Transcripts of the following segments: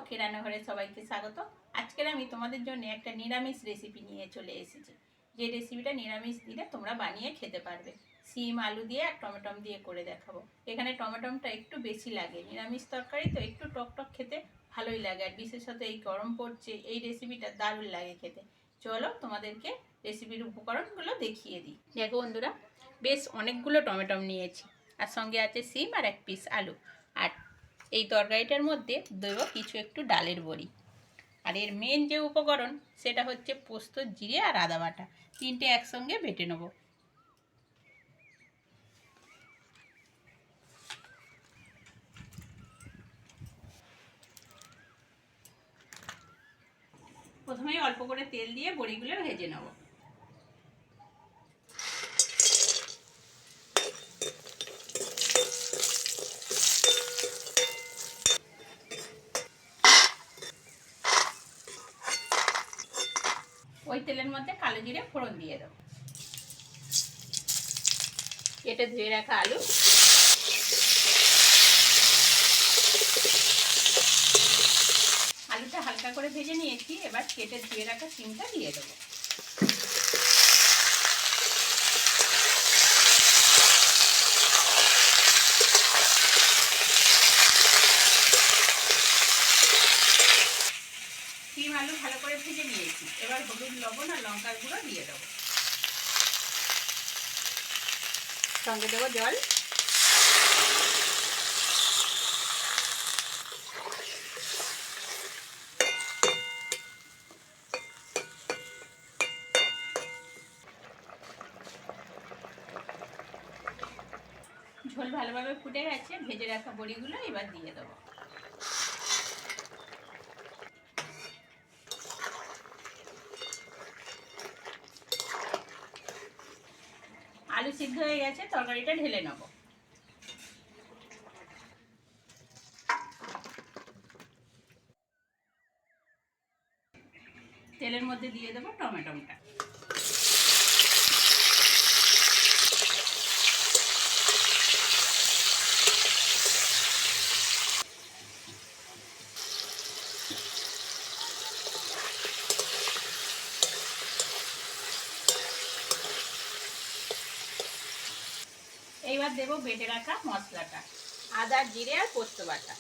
শখের রান্নাঘরে সবাইকে স্বাগত। আজকের আমি তোমাদের জন্য একটা নিরামিষ রেসিপি নিয়ে চলে এসেছি। যে রেসিপিটা নিরামিষ দিলে তোমরা বানিয়ে খেতে পারবে। সিম আলু দিয়ে আর টমেটম দিয়ে করে দেখাবো। এখানে টমেটমটা একটু বেশি লাগে, নিরামিষ তরকারি তো একটু টক টক খেতে ভালোই লাগে, আর বিশেষত এই গরম পড়ছে, এই রেসিপিটা দারুণ লাগে খেতে। চলো তোমাদেরকে রেসিপির উপকরণগুলো দেখিয়ে দিই। দেখো বন্ধুরা, বেশ অনেকগুলো টমেটম নিয়েছি, আর সঙ্গে আছে সিম আর এক পিস আলু। আর এই তরকারিটার মধ্যে দেবো কিছু একটু ডালের বড়ি। আর এর মেন যে উপকরণ সেটা হচ্ছে পোস্ত, জিরে আর আদা বাটা, তিনটে একসঙ্গে বেটে নেব। প্রথমেই অল্প করে তেল দিয়ে বড়িগুলো ভেজে নেব। ওই তেলের মধ্যে কালো জিরে ফোড়ন দিয়ে দেবো। কেটে ধুয়ে রাখা আলু, আলুটা হালকা করে ভেজে নিয়েছি। এবার কেটে ধুয়ে রাখা সিমটা দিয়ে দেবো। সিম আলু ভালো করে ভেজে নিয়েছি। এবার হলুদ, লবণ আর লঙ্কার গুঁড়ো দিয়ে দেবো। সঙ্গে দেবো জল। ঝোল ভালোভাবে ফুটে গেছে, ভেজে রাখা বড়িগুলো এবার দিয়ে দেবো। আলু সিদ্ধ হয়ে গেছে, তরকারিটা ঢেলে নেব। তেলের মধ্যে দিয়ে দেবো টমেটোটা। এইবার দেবো বেটে রাখা মশলাটা, আদা, জিরে আর পোস্ত বাটা।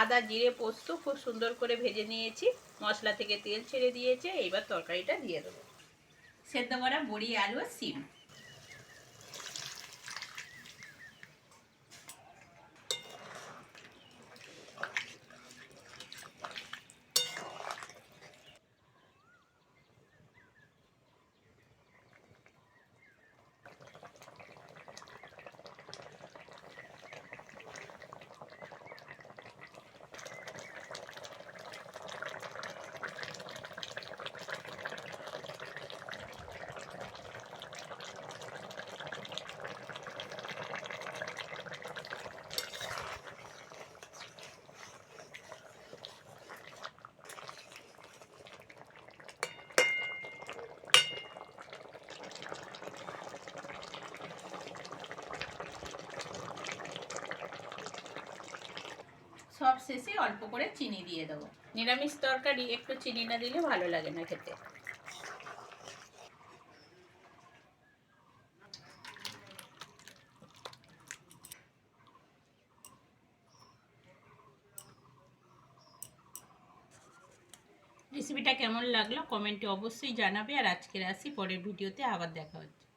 আদা, জিরে, পোস্ত খুব সুন্দর করে ভেজে নিয়েছি, মশলা থেকে তেল ছেড়ে দিয়েছে। এইবার তরকারিটা দিয়ে দেবো। সেদ্ধ করা বড়ি, আলু আর সিম। সব শেষে অল্প করে চিনি দিয়ে দেবো। নিরামিষ তরকারি একটু চিনি না দিলে ভালো লাগে না খেতে। রেসিপিটা কেমন লাগলো কমেন্টে অবশ্যই জানাবে। আর আজকের আসি, পরের ভিডিওতে আবার দেখা হচ্ছে।